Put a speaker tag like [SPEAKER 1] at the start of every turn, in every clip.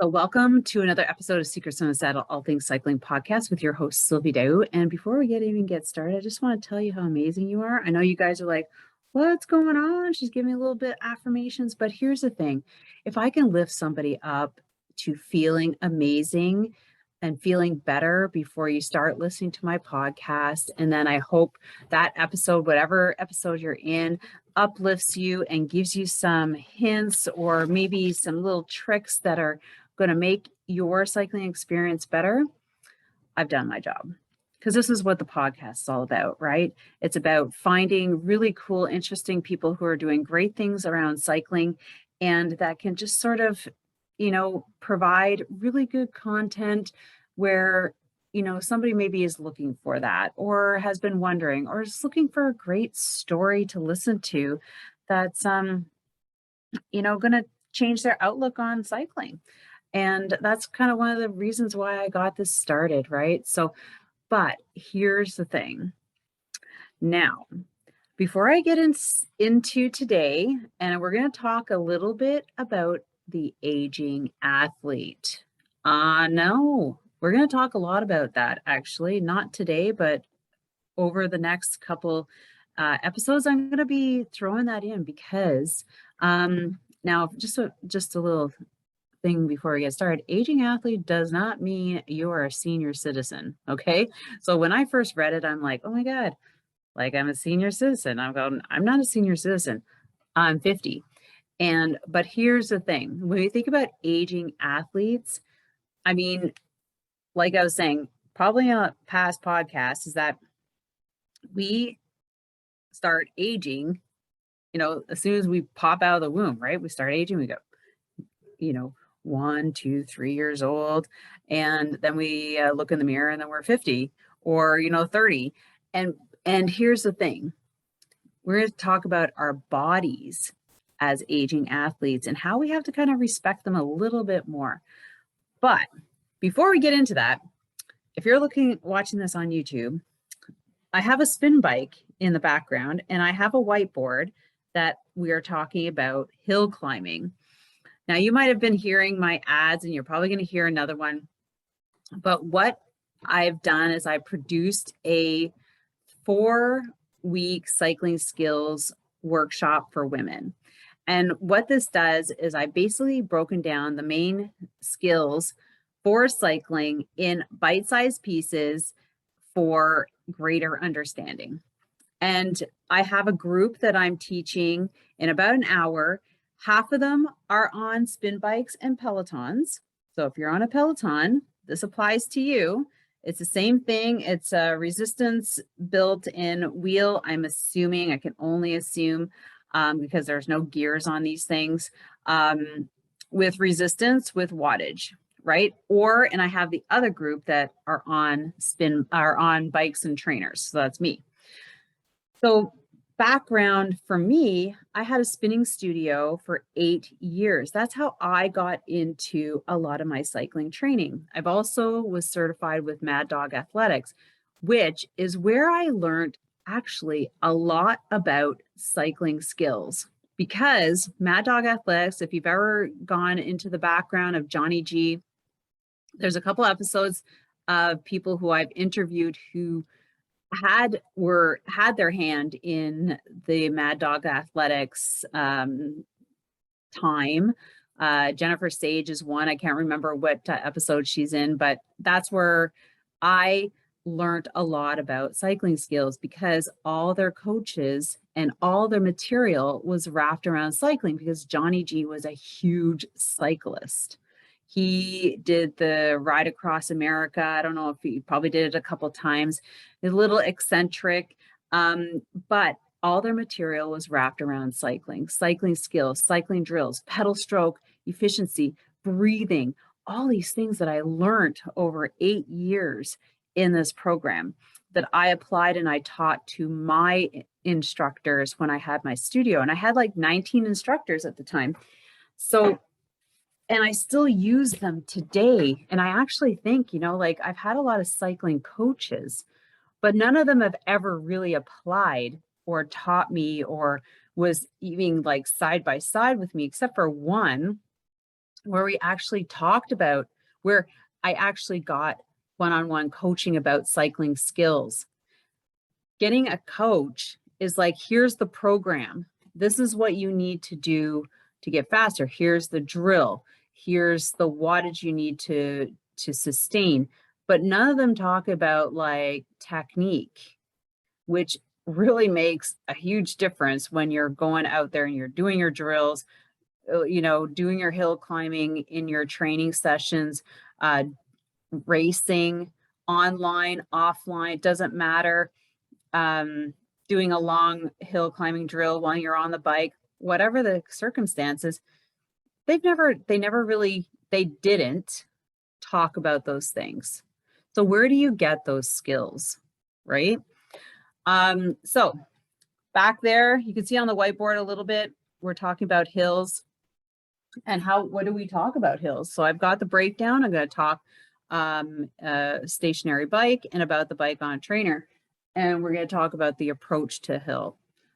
[SPEAKER 1] So welcome to another episode of Secrets on the Saddle, All Things Cycling podcast with your host, Sylvie. And before we even get started, I just want to tell you how amazing you are. I know you guys are like, what's going on? She's giving me a little bit affirmations, but here's the thing. If I can lift somebody up to feeling amazing and feeling better before you start listening to my podcast, and then I hope that episode, whatever episode you're in, uplifts you and gives you some hints or maybe some little tricks that are going to make your cycling experience better, I've done my job. Because this is what the podcast is all about, right? It's about finding really cool, interesting people who are doing great things around cycling and that can just sort of, provide really good content where, somebody maybe is looking for that or has been wondering or is looking for a great story to listen to that's, going to change their outlook on cycling. And that's kind of one of the reasons why I got this started, right? So, but here's the thing. Now, before I get into today, and we're going to talk a little bit about the aging athlete. No, we're going to talk a lot about that actually, not today, but over the next couple episodes, I'm going to be throwing that in because now just a little thing before we get started. Aging athlete does not mean you're a senior citizen. Okay. So when I first read it, I'm like, oh my God, like I'm a senior citizen. I'm going, I'm not a senior citizen. I'm 50. But here's the thing. When you think about aging athletes, I mean, like I was saying, probably on a past podcast is that we start aging, as soon as we pop out of the womb, right? We start aging, we go, 1, 2, 3 years old. And then we look in the mirror and then we're 50 or, 30. And here's the thing. We're going to talk about our bodies as aging athletes and how we have to kind of respect them a little bit more. But before we get into that, if you're watching this on YouTube, I have a spin bike in the background and I have a whiteboard that we are talking about hill climbing. Now, you might have been hearing my ads and you're probably going to hear another one. But what I've done is I produced a 4-week cycling skills workshop for women. And what this does is I basically broken down the main skills for cycling in bite-sized pieces for greater understanding. And I have a group that I'm teaching in about an hour. Half of them are on spin bikes and Pelotons. So if you're on a Peloton, this applies to you. It's the same thing. It's a resistance built-in wheel. I'm assuming, I can only assume because there's no gears on these things, with resistance, with wattage, right? And I have the other group that are on bikes and trainers. So that's me. So background for me, I had a spinning studio for 8 years. That's how I got into a lot of my cycling training. I've also was certified with Mad Dog Athletics, which is where I learned actually a lot about cycling skills. Because Mad Dog Athletics, if you've ever gone into the background of Johnny G, there's a couple episodes of people who I've interviewed who had their hand in the Mad Dog Athletics time. Jennifer Sage is one. I can't remember what episode she's in, but that's where I learned a lot about cycling skills because all their coaches and all their material was wrapped around cycling because Johnny G was a huge cyclist. He did the ride across America. I don't know if he probably did it a couple times. A little eccentric, but all their material was wrapped around cycling skills, cycling drills, pedal stroke, efficiency, breathing, all these things that I learned over 8 years in this program that I applied and I taught to my instructors when I had my studio. And I had like 19 instructors at the time. And I still use them today. And I actually think, I've had a lot of cycling coaches, but none of them have ever really applied or taught me or was even like side by side with me, except for one where we actually talked about, where I actually got one-on-one coaching about cycling skills. Getting a coach is like, here's the program. This is what you need to do to get faster. Here's the drill. Here's the wattage you need to sustain. But none of them talk about like technique, which really makes a huge difference when you're going out there and you're doing your drills, doing your hill climbing in your training sessions, racing, online, offline, it doesn't matter. Doing a long hill climbing drill while you're on the bike, whatever the circumstances, they didn't talk about those things. So where do you get those skills, right? So back there, you can see on the whiteboard a little bit, we're talking about hills and what do we talk about hills? So I've got the breakdown. I'm going to talk stationary bike and about the bike on trainer. And we're going to talk about the approach to hill.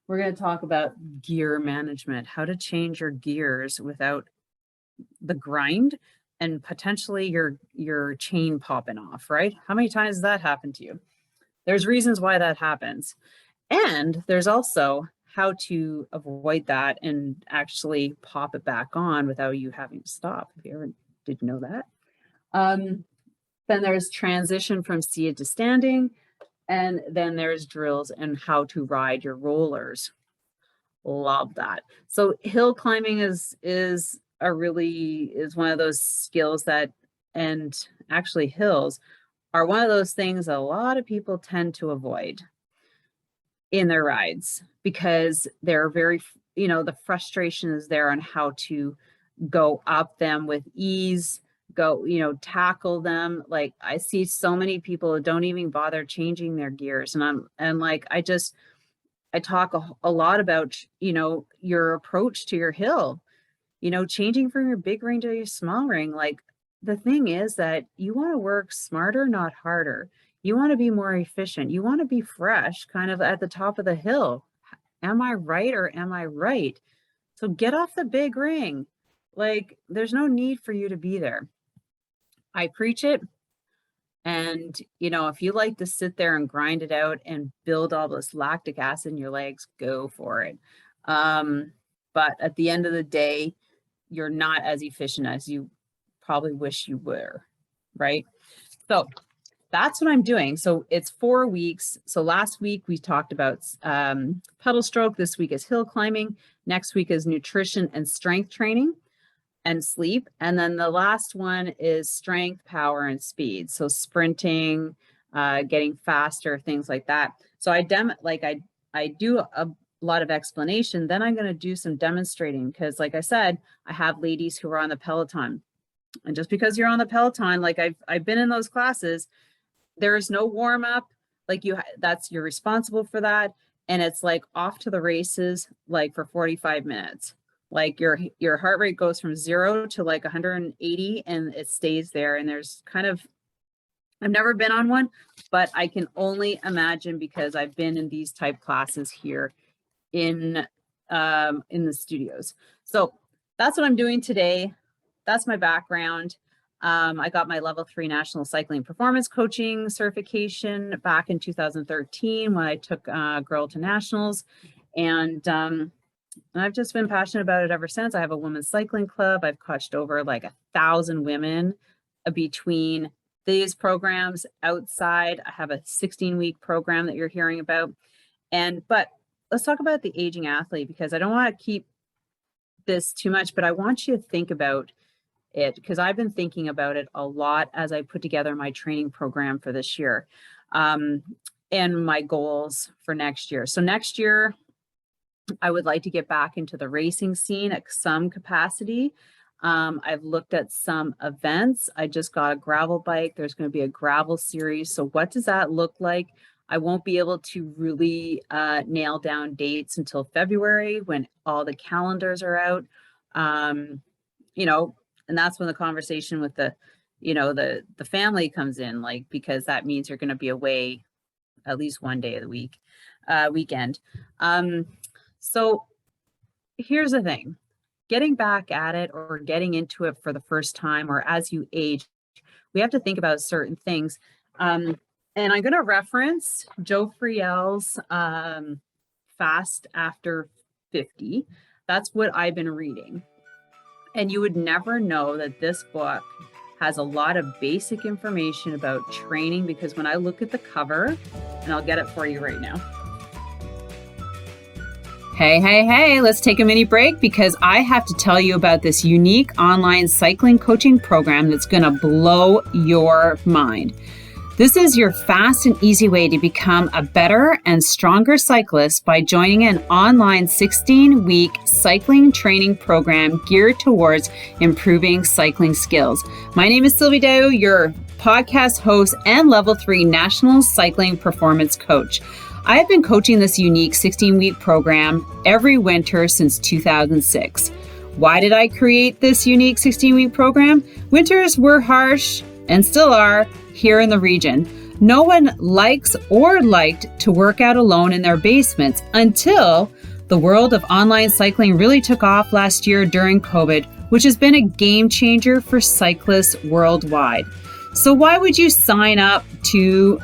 [SPEAKER 1] We're going to talk about gear management, how to change your gears without the grind and potentially your chain popping off, right? How many times has that happened to you? There's reasons why that happens. And there's also how to avoid that and actually pop it back on without you having to stop. If you ever didn't know that. Then there's transition from seated to standing. And then there's drills and how to ride your rollers. Love that. So hill climbing is one of those skills that, and actually hills are one of those things a lot of people tend to avoid in their rides because they're very, the frustration is there on how to go up them with ease, tackle them. Like I see so many people who don't even bother changing their gears. And I talk a lot about, your approach to your hill, changing from your big ring to your small ring. Like the thing is that you want to work smarter, not harder. You want to be more efficient. You want to be fresh kind of at the top of the hill. Am I right or am I right? So get off the big ring. Like there's no need for you to be there. I preach it. And, if you like to sit there and grind it out and build all this lactic acid in your legs, go for it. But at the end of the day, you're not as efficient as you probably wish you were, right? So that's what I'm doing. So it's 4 weeks. So last week we talked about pedal stroke. This week is hill climbing. Next week is nutrition and strength training and sleep. And then the last one is strength, power, and speed. So sprinting, getting faster, things like that. So I do a lot of explanation. Then I'm going to do some demonstrating because, like I said, I have ladies who are on the Peloton. And just because you're on the Peloton, like I've been in those classes, there is no warm up. Like you're responsible for that. And it's like off to the races, like for 45 minutes. Like your heart rate goes from 0 to like 180 and it stays there. And there's I've never been on one, but I can only imagine because I've been in these type classes here in the studios. So that's what I'm doing today. That's my background. I got my level 3 national cycling performance coaching certification back in 2013 when I took Girl to Nationals. And I've just been passionate about it ever since. I have a women's cycling club. I've coached over like 1,000 women between these programs outside. I have a 16-week program that you're hearing about. But let's talk about the aging athlete because I don't want to keep this too much, but I want you to think about it because I've been thinking about it a lot as I put together my training program for this year and my goals for next year. So next year, I would like to get back into the racing scene at some capacity. I've looked at some events. I just got a gravel bike. There's going to be a gravel series. So what does that look like? I won't be able to really nail down dates until February when all the calendars are out. And that's when the conversation with the family comes in, like, because that means you're going to be away at least one day of the weekend. So here's the thing. getting back at it or getting into it for the first time, or as you age, we have to think about certain things. And I'm going to reference Joe Friel's Fast After 50. That's what I've been reading. And you would never know that this book has a lot of basic information about training, because when I look at the cover, and I'll get it for you right now. Hey, let's take a mini break because I have to tell you about this unique online cycling coaching program that's going to blow your mind. This is your fast and easy way to become a better and stronger cyclist by joining an online 16-week cycling training program geared towards improving cycling skills. My name is Sylvie, your podcast host and Level 3 National Cycling Performance Coach. I have been coaching this unique 16-week program every winter since 2006. Why did I create this unique 16-week program? Winters were harsh and still are here in the region. No one likes or liked to work out alone in their basements until the world of online cycling really took off last year during COVID, which has been a game changer for cyclists worldwide. So why would you sign up to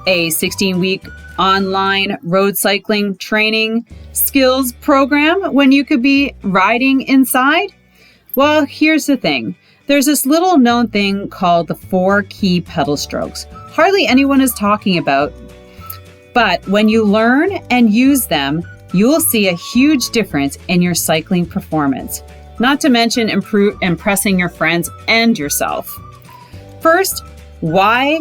[SPEAKER 1] a 16-week online road cycling training skills program when you could be riding inside? Well, here's the thing. There's this little known thing called the 4 key pedal strokes. Hardly anyone is talking about, but when you learn and use them, you will see a huge difference in your cycling performance, not to mention impressing your friends and yourself. First, why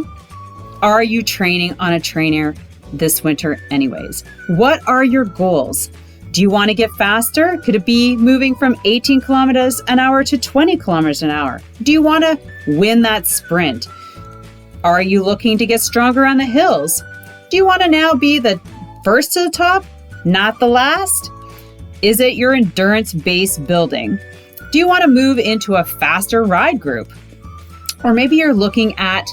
[SPEAKER 1] are you training on a trainer this winter anyways? What are your goals? Do you want to get faster? Could it be moving from 18 kilometers an hour to 20 kilometers an hour? Do you want to win that sprint? Are you looking to get stronger on the hills? Do you want to now be the first to the top, not the last? Is it your endurance base building? Do you want to move into a faster ride group? Or maybe you're looking at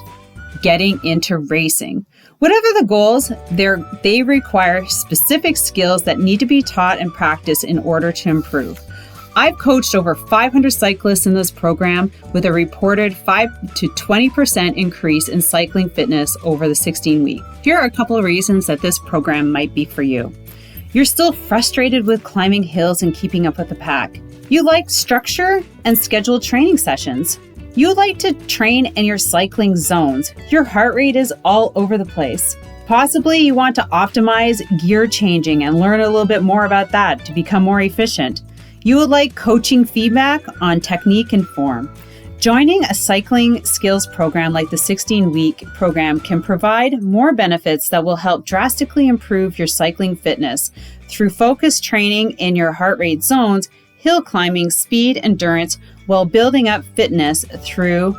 [SPEAKER 1] getting into racing. Whatever the goals, they require specific skills that need to be taught and practiced in order to improve. I've coached over 500 cyclists in this program with a reported 5 to 20% increase in cycling fitness over the 16-week. Here are a couple of reasons that this program might be for you. You're still frustrated with climbing hills and keeping up with the pack. You like structure and scheduled training sessions. You like to train in your cycling zones. Your heart rate is all over the place. Possibly you want to optimize gear changing and learn a little bit more about that to become more efficient. You would like coaching feedback on technique and form. Joining a cycling skills program like the 16-week program can provide more benefits that will help drastically improve your cycling fitness through focused training in your heart rate zones, hill climbing, speed, endurance, while building up fitness through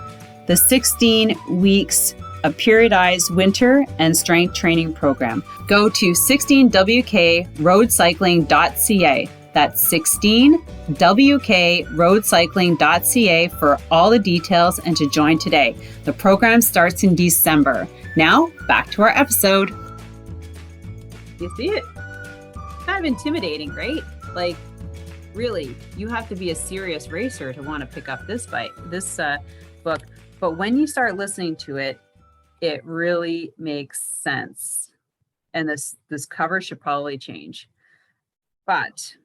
[SPEAKER 1] the 16 weeks of periodized winter and strength training program. Go to 16wkroadcycling.ca. That's 16wkroadcycling.ca for all the details and to join today. The program starts in December. Now, back to our episode. You see it? Kind of intimidating, right? Like, really, you have to be a serious racer to want to pick up this book. But when you start listening to it, it really makes sense. And this cover should probably change. But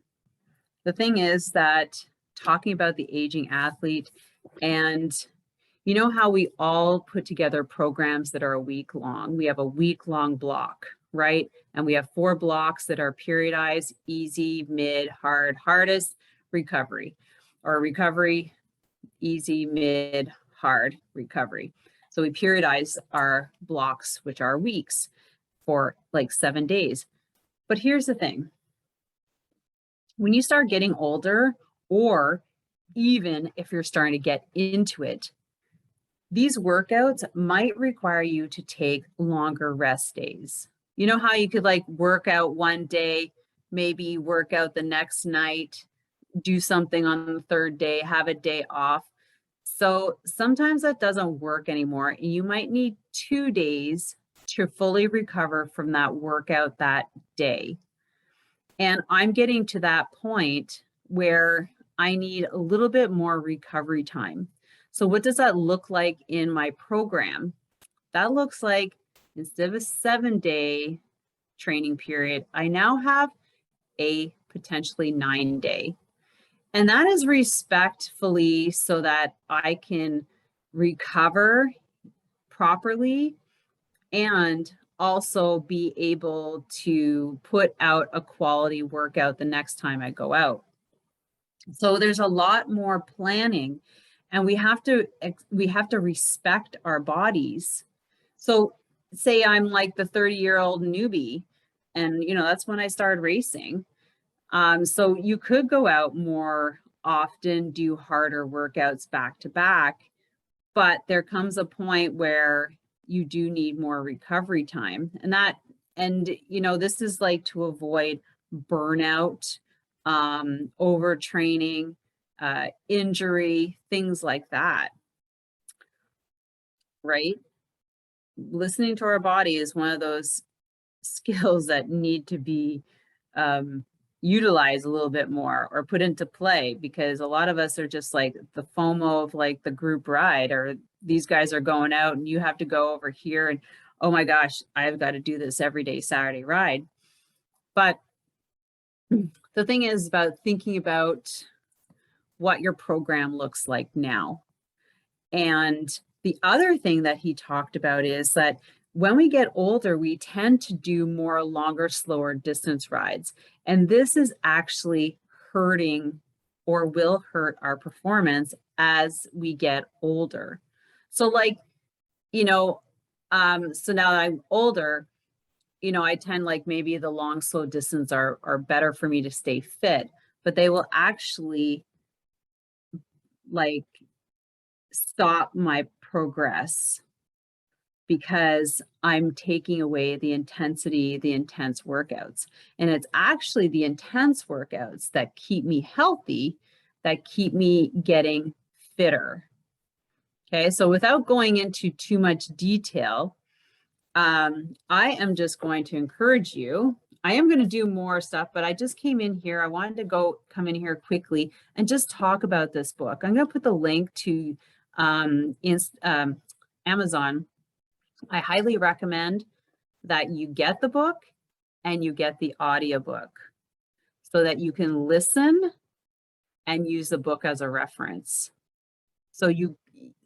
[SPEAKER 1] the thing is that talking about the aging athlete, and you know how we all put together programs that are a week long. We have a week-long block, right? And we have 4 blocks that are periodized: easy, mid, hard, hardest, recovery, or recovery, easy, mid, hard, recovery. So we periodize our blocks, which are weeks, for like 7 days. But here's the thing. When you start getting older, or even if you're starting to get into it, these workouts might require you to take longer rest days. You know how you could like work out one day, maybe work out the next night, do something on the third day, have a day off. So sometimes that doesn't work anymore. You might need 2 days to fully recover from that workout that day. And I'm getting to that point where I need a little bit more recovery time. So what does that look like in my program? That looks like instead of a 7-day training period, I now have a potentially 9-day. And that is respectfully so that I can recover properly and also be able to put out a quality workout the next time I go out. So there's a lot more planning, and we have to respect our bodies. So say I'm like the 30-year-old newbie, and that's when I started racing. So you could go out more often, do harder workouts back to back, but there comes a point where you do need more recovery time. And this is like to avoid burnout, overtraining, injury, things like that, right? Listening to our body is one of those skills that need to be utilize a little bit more or put into play, because a lot of us are just like the FOMO of like the group ride, or these guys are going out and you have to go over here and oh my gosh, I've got to do this every day Saturday ride. But the thing is about thinking about what your program looks like now. And the other thing that he talked about is that when we get older, we tend to do more longer, slower distance rides. And this is actually hurting or will hurt our performance as we get older. So like, so now that I'm older, I tend like maybe the long, slow distance are better for me to stay fit, but they will actually like stop my progress because I'm taking away the intensity, the intense workouts. And it's actually the intense workouts that keep me healthy, that keep me getting fitter. Okay, so without going into too much detail, I am just going to encourage you. I am going to do more stuff, but I just came in here. I wanted to come in here quickly and just talk about this book. I'm going to put the link to Amazon. I highly recommend that you get the book and you get the audiobook so that you can listen and use the book as a reference. So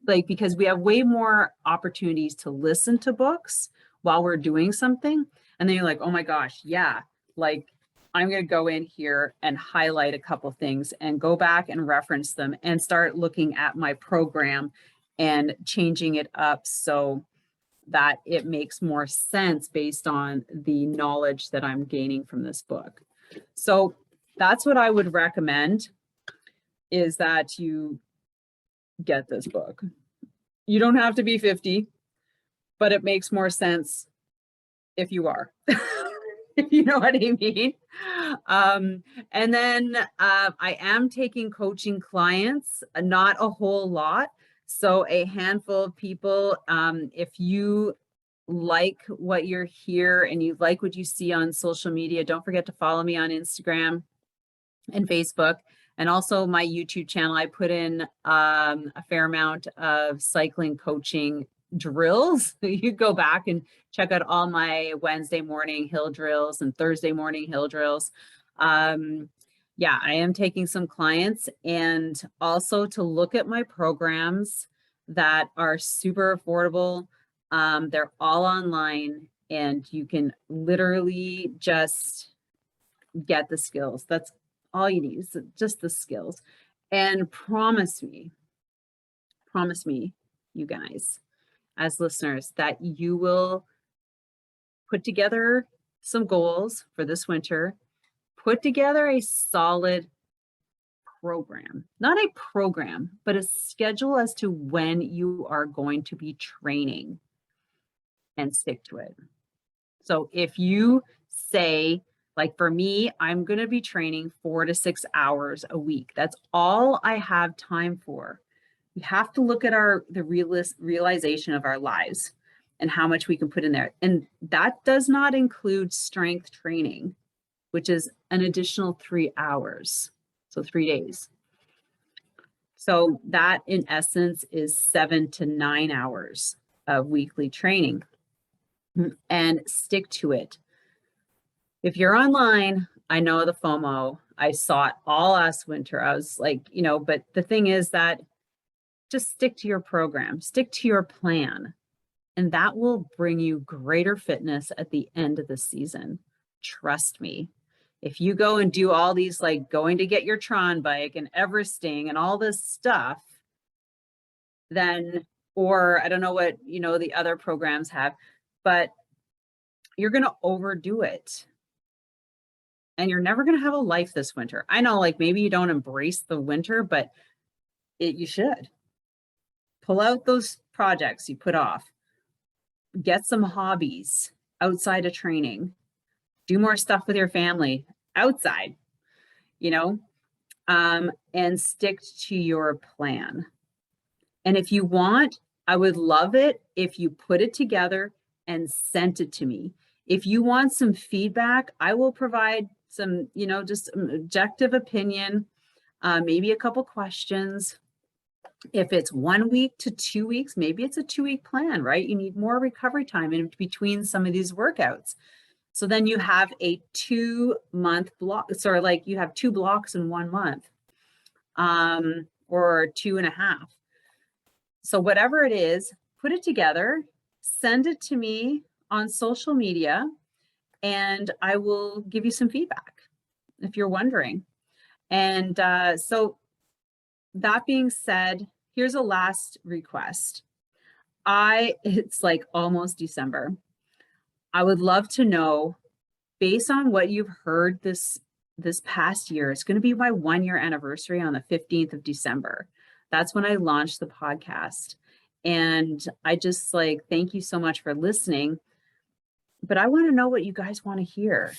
[SPEAKER 1] because we have way more opportunities to listen to books while we're doing something. And then you're like, oh my gosh, yeah, like I'm going to go in here and highlight a couple things and go back and reference them and start looking at my program and changing it up so that it makes more sense based on the knowledge that I'm gaining from this book. So that's what I would recommend, is that you get this book. You don't have to be 50, but it makes more sense if you are, if you know what I mean. And then I am taking coaching clients, not a whole lot. So a handful of people. If you like what you're here and you like what you see on social media, don't forget to follow me on Instagram and Facebook, and also my YouTube channel. I put in a fair amount of cycling coaching drills. You go back and check out all my Wednesday morning hill drills and Thursday morning hill drills. Yeah, I am taking some clients, and also to look at my programs that are super affordable. They're all online, and you can literally just get the skills. That's all you need, is just the skills. And promise me, you guys, as listeners, that you will put together some goals for this winter, put together a solid program, not a program, but a schedule as to when you are going to be training, and stick to it. So if you say, like for me, I'm going to be training 4 to 6 hours a week. That's all I have time for. We have to look at the realization of our lives and how much we can put in there. And that does not include strength training, which is an additional 3 hours. So 3 days. So that in essence is 7 to 9 hours of weekly training, and stick to it. If you're online, I know the FOMO. I saw it all last winter. I was like, but the thing is that just stick to your program, stick to your plan, and that will bring you greater fitness at the end of the season. Trust me. If you go and do all these, like going to get your Tron bike and Everesting and all this stuff, then, or I don't know what, the other programs have, but you're going to overdo it. And you're never going to have a life this winter. I know, like maybe you don't embrace the winter, but you should. Pull out those projects you put off. Get some hobbies outside of training. Do more stuff with your family outside, and stick to your plan. And if you want, I would love it if you put it together and sent it to me. If you want some feedback, I will provide some, just objective opinion, maybe a couple questions. If it's 1 week to 2 weeks, maybe it's a 2-week plan, right? You need more recovery time in between some of these workouts. So then you have a 2-month block, sort of like you have 2 blocks in 1 month, or 2.5. So whatever it is, put it together, send it to me on social media, and I will give you some feedback if you're wondering. And so that being said, here's a last request. It's like almost December. I would love to know, based on what you've heard this past year, it's going to be my 1-year anniversary on the 15th of December. That's when I launched the podcast. And I just thank you so much for listening. But I want to know what you guys want to hear.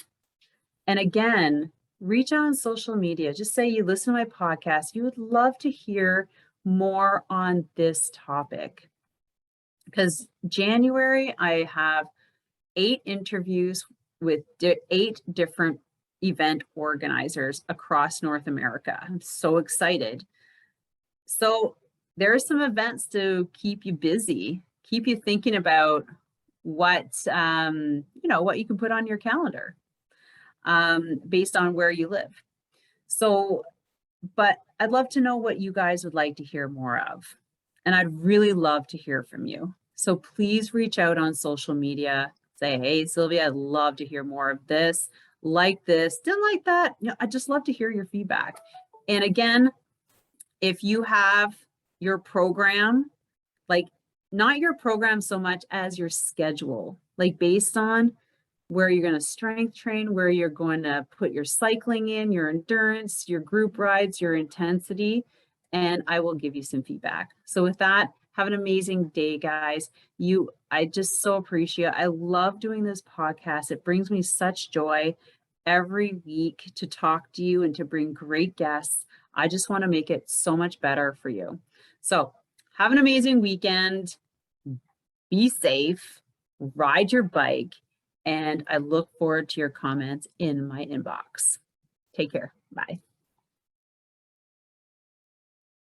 [SPEAKER 1] And again, reach out on social media. Just say you listen to my podcast. You would love to hear more on this topic. Because January, I have 8 interviews with 8 different event organizers across North America. I'm so excited. So there are some events to keep you busy, keep you thinking about what, what you can put on your calendar, based on where you live. So, but I'd love to know what you guys would like to hear more of. And I'd really love to hear from you. So please reach out on social media. Say, hey, Sylvie, I'd love to hear more of this, didn't like that. I'd just love to hear your feedback. And again, if you have your program, not your program so much as your schedule, based on where you're going to strength train, where you're going to put your cycling in, your endurance, your group rides, your intensity, and I will give you some feedback. So with that, have an amazing day, guys. I just so appreciate it. I love doing this podcast. It brings me such joy every week to talk to you and to bring great guests. I just want to make it so much better for you. So have an amazing weekend. Be safe, ride your bike, and I look forward to your comments in my inbox. Take care. Bye.